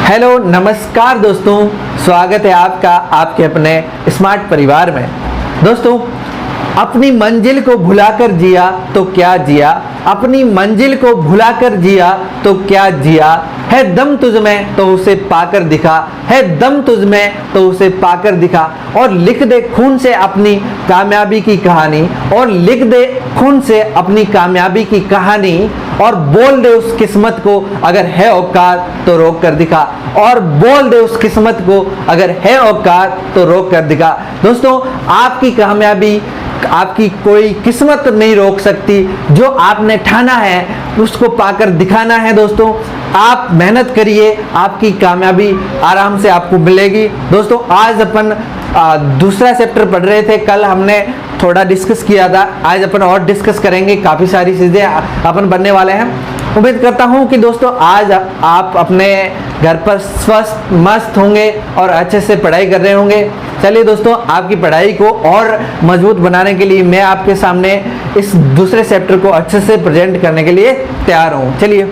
Hello नमस्कार दोस्तों, स्वागत है आपका आपके अपने स्मार्ट परिवार में। दोस्तों, अपनी मंजिल को भुलाकर जिया तो क्या जिया, अपनी मंजिल को भुलाकर जिया तो क्या जिया, है दम तुझ में तो उसे पाकर दिखा, है दम तुझ में तो उसे पाकर दिखा, और लिख दे खून से अपनी कामयाबी की कहानी, और लिख दे खून से अपनी कामयाबी की कहानी, और बोल दे उस किस्मत को अगर है औकात तो रोक कर दिखा, और बोल दे उस किस्मत को अगर है औकात तो रोक कर दिखा। दोस्तों, आपकी कामयाबी आपकी कोई किस्मत नहीं रोक सकती। जो आपने ठाना है उसको पाकर दिखाना है। दोस्तों, आप मेहनत करिए, आपकी कामयाबी आराम से आपको मिलेगी। दोस्तों, आज अपन दूसरा चैप्टर पढ़ रहे थे, कल हमने थोड़ा डिस्कस किया था, आज अपन और डिस्कस करेंगे। काफ़ी सारी चीज़ें अपन बनने वाले हैं। उम्मीद करता हूं कि दोस्तों आज आप अपने घर पर स्वस्थ मस्त होंगे और अच्छे से पढ़ाई कर रहे होंगे। चलिए दोस्तों, आपकी पढ़ाई को और मजबूत बनाने के लिए मैं आपके सामने इस दूसरे चैप्टर को अच्छे से प्रेजेंट करने के लिए तैयार हूँ। चलिए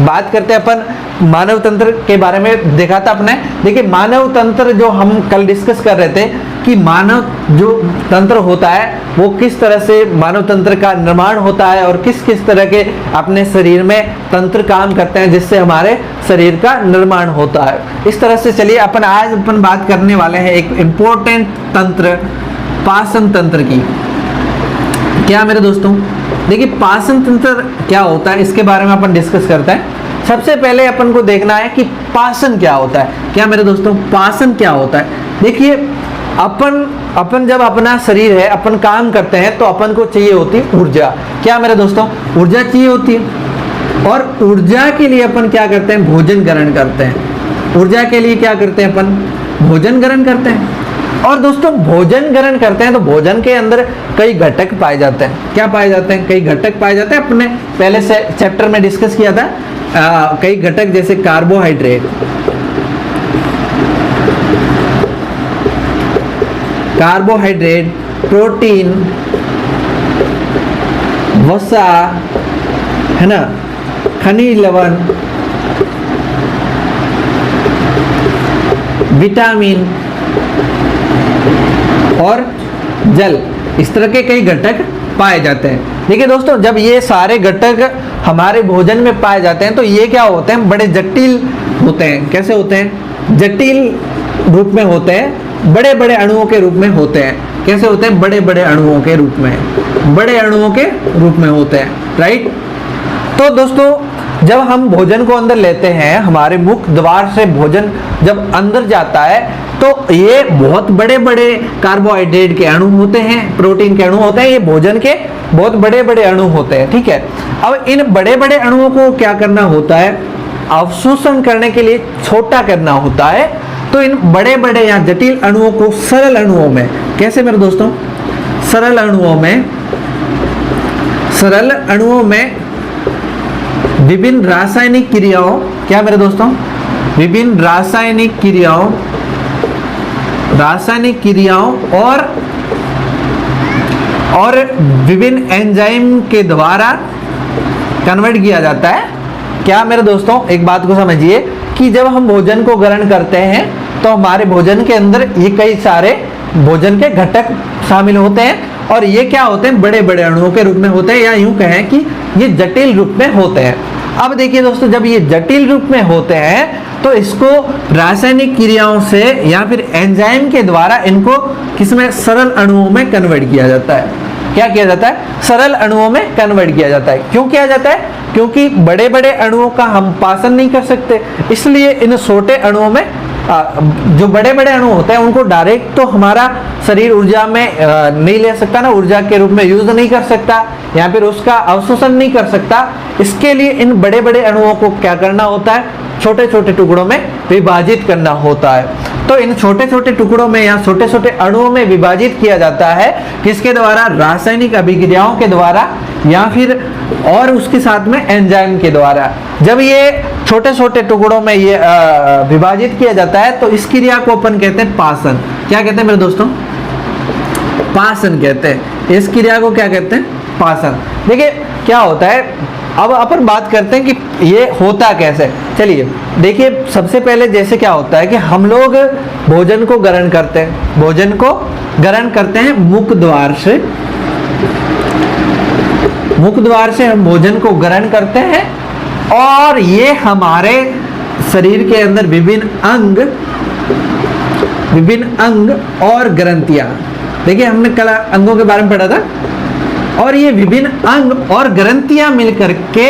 बात करते हैं अपन मानव तंत्र के बारे में। देखा था अपने, देखिए मानव तंत्र जो हम कल डिस्कस कर रहे थे कि मानव जो तंत्र होता है वो किस तरह से मानव तंत्र का निर्माण होता है और किस किस तरह के अपने शरीर में तंत्र काम करते हैं जिससे हमारे शरीर का निर्माण होता है। इस तरह से चलिए आज अपन बात करने वाले हैं एक इम्पोर्टेंट तंत्र, पाचन तंत्र की। क्या मेरे दोस्तों, देखिए पाचन तंत्र क्या होता है इसके बारे में अपन डिस्कस करते हैं। सबसे पहले अपन को देखना है कि पाचन क्या होता है। क्या मेरे दोस्तों, पाचन क्या होता है? देखिए अपन जब अपना शरीर है अपन काम करते हैं तो अपन को चाहिए होती है ऊर्जा। क्या मेरे दोस्तों, ऊर्जा चाहिए होती है, और ऊर्जा के लिए अपन क्या करते हैं, भोजन ग्रहण करते हैं। ऊर्जा के लिए क्या करते हैं अपन, भोजन ग्रहण करते हैं। और दोस्तों, भोजन ग्रहण करते हैं तो भोजन के अंदर कई घटक पाए जाते हैं। क्या पाए जाते हैं, कई घटक पाए जाते हैं। अपने पहले से चैप्टर में डिस्कस किया था कई घटक, जैसे कार्बोहाइड्रेट, प्रोटीन, वसा, है ना, खनिज लवण, विटामिन और जल, इस तरह के कई घटक पाए जाते हैं। देखिए दोस्तों, जब ये सारे घटक हमारे भोजन में पाए जाते हैं तो ये क्या होते हैं, बड़े जटिल होते हैं। कैसे होते हैं, जटिल रूप में होते हैं, बड़े बड़े अणुओं के रूप में होते हैं। कैसे होते हैं, बड़े बड़े अणुओं के रूप में, बड़े अणुओं के रूप में होते हैं, राइट। तो दोस्तों, जब हम भोजन को अंदर लेते हैं, हमारे मुख द्वार से भोजन जब अंदर जाता है तो ये बहुत बड़े बड़े कार्बोहाइड्रेट के अणु होते हैं, प्रोटीन के अणु होते हैं, ये भोजन के बहुत बड़े बड़े अणु होते हैं, ठीक है। अब इन बड़े बड़े अणुओं को क्या करना होता है, अवशोषण करने के लिए छोटा करना होता है। तो इन बड़े बड़े या जटिल अणुओं को सरल अणुओं में, कैसे मेरे दोस्तों, सरल अणुओं में विभिन्न रासायनिक क्रियाओं, क्या मेरे दोस्तों, विभिन्न रासायनिक क्रियाओं और विभिन्न एंजाइम के द्वारा कन्वर्ट किया जाता है। क्या मेरे दोस्तों, एक बात को समझिए कि जब हम भोजन को ग्रहण करते हैं तो हमारे भोजन के अंदर ये कई सारे भोजन के घटक शामिल होते हैं, और ये क्या होते हैं, बड़े बड़े अणुओं के रूप में होते हैं, या यूं कहें कि ये जटिल रूप में होते हैं। अब देखिए दोस्तों, जब ये जटिल रूप में होते हैं तो इसको रासायनिक क्रियाओं से या फिर एंजाइम के द्वारा इनको किसमें, सरल अणुओं में कन्वर्ट किया जाता है। क्या किया जाता है, सरल अणुओं में कन्वर्ट किया जाता है। क्यों किया जाता है, क्योंकि बड़े बड़े अणुओं का हम पाचन नहीं कर सकते, इसलिए इन छोटे अणुओं में जो बड़े बड़े अणु होते हैं उनको डायरेक्ट तो हमारा शरीर ऊर्जा में नहीं ले सकता ना, ऊर्जा के रूप में यूज नहीं कर सकता, या फिर उसका अवशोषण नहीं कर सकता। इसके लिए इन बड़े बड़े अणुओं को क्या करना होता है, छोटे छोटे टुकड़ों में विभाजित करना होता है। तो इन छोटे छोटे टुकड़ों में या छोटे छोटे अणुओं में विभाजित किया जाता है, किसके द्वारा, रासायनिक अभिक्रियाओं के द्वारा, या फिर और उसके साथ में एंजाइम के द्वारा। जब ये छोटे छोटे टुकड़ों में ये विभाजित किया जाता है तो इस क्रिया को अपन कहते हैं पाचन। क्या कहते हैं मेरे दोस्तों, पाचन कहते हैं। इस क्रिया को क्या कहते हैं, पाचन। देखिए क्या होता है, अब अपन बात करते हैं कि ये होता कैसे। चलिए देखिए, सबसे पहले जैसे क्या होता है कि हम लोग भोजन को ग्रहण करते हैं, भोजन को ग्रहण करते हैं मुख द्वार से, मुख द्वार से हम भोजन को ग्रहण करते हैं और ये हमारे शरीर के अंदर विभिन्न अंग और ग्रंथियां, देखिए हमने कल अंगों के बारे में पढ़ा था, और ये विभिन्न अंग और ग्रंथियां मिलकर के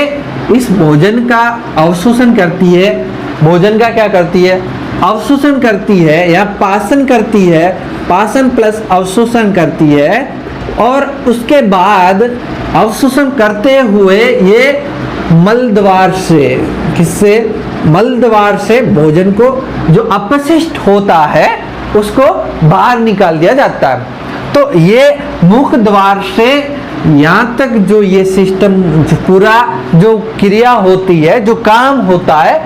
इस भोजन का अवशोषण करती है। भोजन का क्या करती है? अवशोषण करती है या पाचन करती है, पाचन प्लस अवशोषण करती है। और उसके बाद अवशोषण करते हुए ये मल द्वार से, किससे? मल द्वार से भोजन को जो अपशिष्ट होता है उसको बाहर निकाल दिया जाता है। तो ये मुख द्वार से यहाँ तक जो ये सिस्टम, जो पूरा जो क्रिया होती है, जो काम होता है,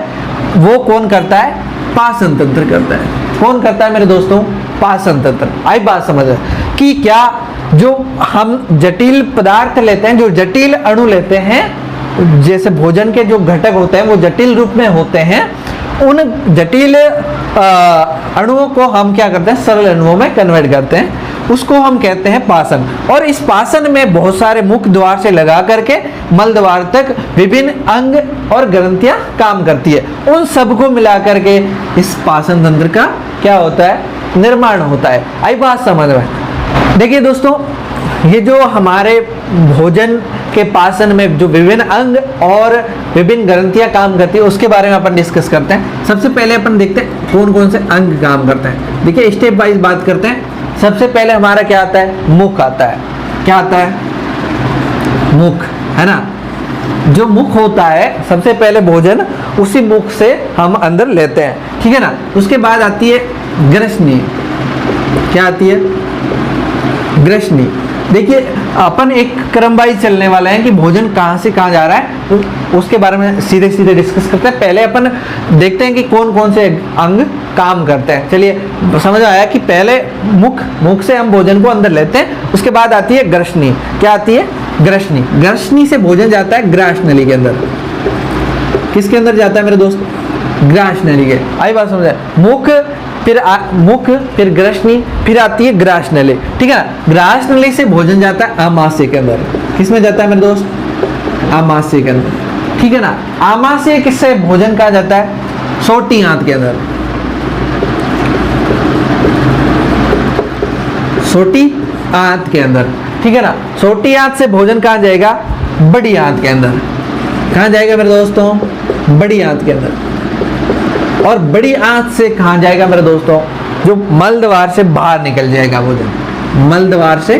वो कौन करता है? पाचन तंत्र करता है। कौन करता है मेरे दोस्तों? पाचन तंत्र। आई बात समझ कि क्या जो हम जटिल पदार्थ लेते हैं, जो जटिल अणु लेते हैं, जैसे भोजन के जो घटक होते हैं वो जटिल रूप में होते हैं, उन जटिल अणुओं को हम क्या करते हैं? सरल अणुओं में कन्वर्ट करते हैं, उसको हम कहते हैं पाचन। और इस पाचन में बहुत सारे मुख द्वार से लगा करके मल द्वार तक विभिन्न अंग और ग्रंथियां काम करती है। उन सबको मिला करके इस पाचन तंत्र का क्या होता है? निर्माण होता है। आई बात समझ में? देखिए दोस्तों, ये जो हमारे भोजन के पाचन में जो विभिन्न अंग और विभिन्न ग्रंथियां काम करती है उसके बारे में अपन डिस्कस करते हैं। सबसे पहले अपन देखते हैं कौन कौन से अंग काम करते हैं। देखिए स्टेप वाइज बात करते हैं। सबसे पहले हमारा क्या आता है? मुख आता है। क्या आता है? मुख, है ना। जो मुख होता है, सबसे पहले भोजन उसी मुख से हम अंदर लेते हैं, ठीक है ना। उसके बाद आती है ग्रसनी। क्या आती है? ग्रसनी। देखिए अपन एक क्रम वाइज चलने वाला है कि भोजन कहाँ से कहाँ जा रहा है, उसके बारे में सीधे सीधे डिस्कस करते हैं। पहले अपन देखते हैं कि कौन कौन से अंग काम करते हैं। चलिए समझ आया कि पहले मुख से हम भोजन को अंदर लेते हैं, उसके बाद आती है ग्रसनी। क्या आती है? ग्रसनी। ग्रसनी से भोजन जाता है ग्रास नली के अंदर। किसके अंदर जाता है मेरे दोस्त? ग्रास नली के। आई बात समझ आए? मुख, फिर ग्रसनी, फिर आती है ग्रास नली, ठीक है ना। ग्रास नली से भोजन जाता है आमाशय के अंदर। किसमें जाता है मेरे दोस्त? आमाशय के अंदर, ठीक है ना। आमाशय किससे भोजन कहा जाता है? छोटी आंत के अंदर। छोटी आंत के अंदर, ठीक है ना। छोटी आंत से भोजन कहाँ जाएगा? बड़ी आंत के अंदर। कहाँ जाएगा मेरे दोस्तों? बड़ी आंत के अंदर। और बड़ी आंत से कहाँ जाएगा मेरे दोस्तों? जो मल द्वार से बाहर निकल जाएगा भोजन, मल द्वार से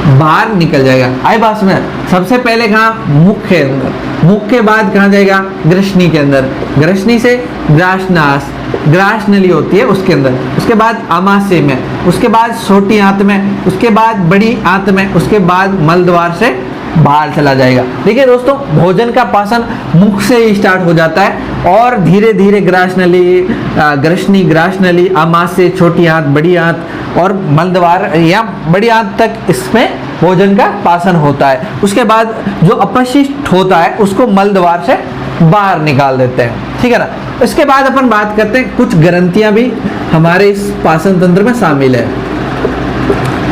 बाहर निकल जाएगा। आई बात में? सबसे पहले कहाँ? मुख के अंदर। मुख के बाद कहाँ जाएगा? ग्रसनी के अंदर। ग्रसनी से ग्रासनास, ग्रास नली होती है उसके अंदर। उसके बाद आमाशय में, उसके बाद छोटी आंत में, उसके बाद बड़ी आंत में, उसके बाद मल द्वार से बाहर चला जाएगा। देखिए दोस्तों, भोजन का पाचन मुख से ही स्टार्ट हो जाता है और धीरे धीरे ग्रास नली, ग्रसनी, ग्रास नली, आमाशय, छोटी आंत, बड़ी आंत और मल द्वार या बड़ी आंत तक इसमें भोजन का पाचन होता है। उसके बाद जो अपशिष्ट होता है उसको मल द्वार से बाहर निकाल देते हैं, ठीक है ना। इसके बाद अपन बात करते हैं कुछ ग्रंथियां भी हमारे इस पाचन तंत्र में शामिल है।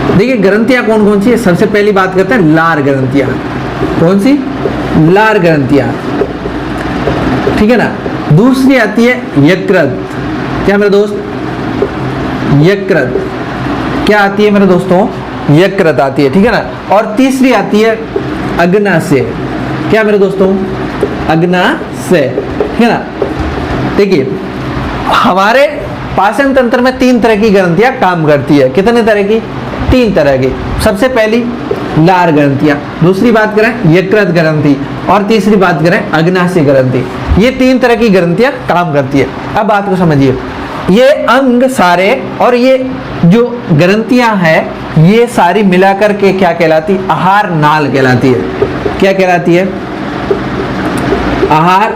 देखिए ग्रंथियां कौन कौन सी है? सबसे पहली बात करते हैं लार ग्रंथियां। कौन सी? लार ग्रंथियां, ठीक है ना। दूसरी आती है यकृत। क्या मेरे दोस्त? यकृत। क्या आती है मेरे दोस्तों? यकृत आती है, ठीक है ना। और तीसरी आती है अग्नाशय। क्या मेरे दोस्तों? अग्नाशय, ठीक है ना। देखिए हमारे पाचन तंत्र में 3 तरह की ग्रंथियां काम करती है। कितने तरह की? 3 तरह की। सबसे पहली लार ग्रंथियां, दूसरी बात करें यकृत ग्रंथि और तीसरी बात करें अग्नाशय ग्रंथि। ये 3 तरह की ग्रंथियां काम करती है। अब बात को समझिए, ये अंग सारे और ये जो ग्रंथियां हैं ये सारी मिलाकर के क्या कहलाती? आहार नाल कहलाती है। क्या कहलाती है? आहार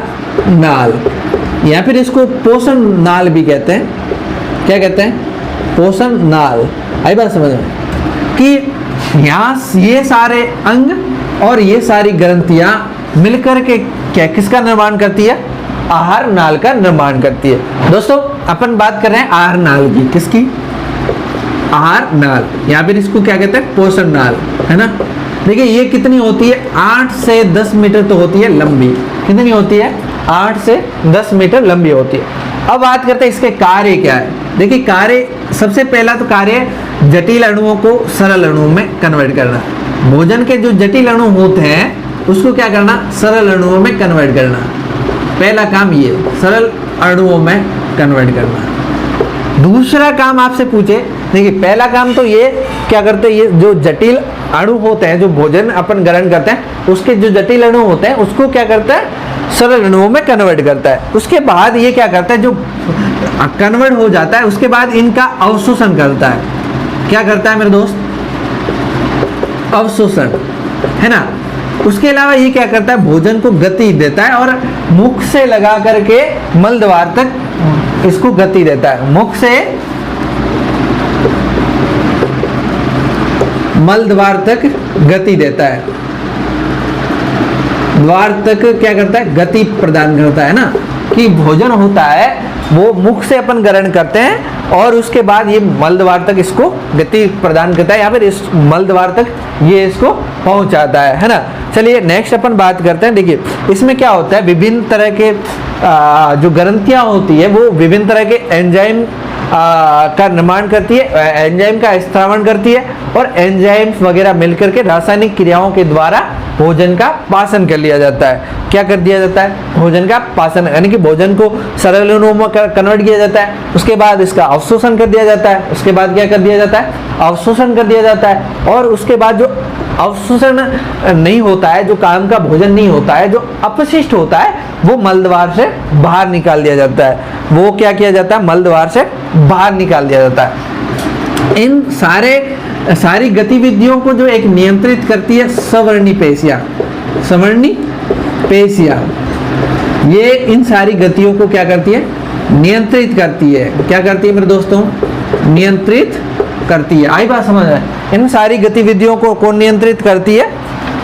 नाल, या फिर इसको पोषण नाल भी कहते हैं। क्या कहते हैं? पोषण नाल। आई बात समझ में कि यहाँ ये सारे अंग और ये सारी ग्रंथियां मिलकर के क्या किसका निर्माण करती है? आहार नाल का निर्माण करती है। दोस्तों अपन बात कर रहे हैं आहार नाल की, किसकी? आहार नाल, या फिर इसको क्या कहते हैं? पोषण नाल, है ना। देखिए ये कितनी होती है? 8 से 10 मीटर तो होती है लंबी। कितनी होती है? 8 से 10 मीटर लंबी होती है। अब बात करते हैं इसके कार्य क्या है। देखिए कार्य, सबसे पहला तो कार्य जटिल अणुओं को सरल अणुओं में कन्वर्ट करना। भोजन के जो जटिल अणु होते हैं उसको क्या करना? सरल अणुओं में कन्वर्ट करना। पहला काम ये, सरल अणुओं में कन्वर्ट करना। दूसरा काम आपसे पूछे, देखिए पहला काम तो ये क्या करते हैं, ये जो जटिल अणु होते हैं, जो भोजन अपन ग्रहण करते हैं उसके जो जटिल अणु होते हैं उसको क्या करता है? सरल अणुओं में कन्वर्ट करता है। उसके बाद ये क्या करता है, जो कन्वर्ट हो जाता है उसके बाद इनका अवशोषण करता है। क्या करता है मेरे दोस्त? अवशोषण, है ना। उसके अलावा ये क्या करता है? भोजन को गति देता है और मुख से लगा करके मल द्वार तक इसको गति देता है। मुख से मल द्वार तक गति देता है। द्वार तक क्या करता है? गति प्रदान करता है ना। कि भोजन होता है वो मुख से अपन ग्रहण करते हैं और उसके बाद ये मल द्वार तक इसको गति प्रदान करता है, या फिर इस मल द्वार तक ये इसको पहुंचाता है ना। चलिए नेक्स्ट अपन बात करते हैं। देखिए इसमें क्या होता है, विभिन्न तरह के जो ग्रंथियां होती है वो विभिन्न तरह के एंजाइम का निर्माण करती है, एंजाइम का स्त्रावण करती है और एंजाइम्स वगैरह मिलकर के रासायनिक क्रियाओं के द्वारा भोजन का पाचन कर लिया जाता है। क्या कर दिया जाता है? भोजन का पाचन, यानी कि भोजन को सरल अणुओं में कन्वर्ट किया जाता है। उसके बाद इसका अवशोषण कर दिया जाता है। उसके बाद क्या कर दिया जाता है? अवशोषण कर दिया जाता है। और उसके बाद जो अवशोषण नहीं होता है, जो काम का भोजन नहीं होता है, जो अपशिष्ट होता है, वो मलद्वार से बाहर निकाल दिया जाता है। वो क्या किया जाता है? मलद्वार से बाहर निकाल दिया जाता है। इन सारी गतिविधियों को जो एक नियंत्रित करती है सवर्णी पेशियां। सवर्णी पेशियां ये इन सारी गतियों को क्या करती है? नियंत्रित करती है। क्या करती है मेरे दोस्तों? नियंत्रित करती है। आई बात समझ में? इन सारी गतिविधियों को कौन नियंत्रित करती है?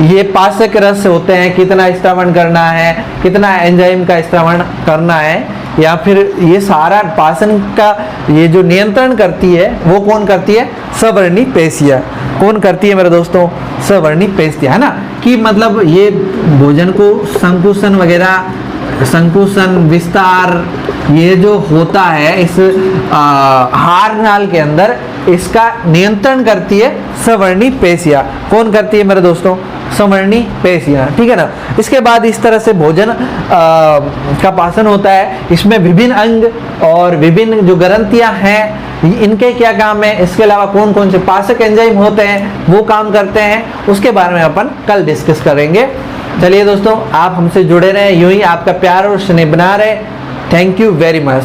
ये पाचक रस होते हैं, कितना स्त्रावण करना है, कितना एंजाइम का स्त्रावण करना है, या फिर ये सारा पाचन का ये जो नियंत्रण करती है वो कौन करती है? सवर्णी पेशियां। कौन करती है मेरे दोस्तों? सवर्णी पेशियां, है ना। कि मतलब ये भोजन को संकुचन वगैरह, संकुचन विस्तार ये जो होता है इस आहार नाल के अंदर, इसका नियंत्रण करती है सवर्णी पेशियां। कौन करती है मेरे दोस्तों? सवर्णी पेशियां, ठीक है ना। इसके बाद इस तरह से भोजन का पाचन होता है। इसमें विभिन्न अंग और विभिन्न जो ग्रंथियां हैं इनके क्या काम है, इसके अलावा कौन कौन से पाचक एंजाइम होते हैं वो काम करते हैं, उसके बारे में अपन कल डिस्कस करेंगे। चलिए दोस्तों, आप हमसे जुड़े रहें, यूं ही आपका प्यार और स्नेह बना रहे। Thank you very much.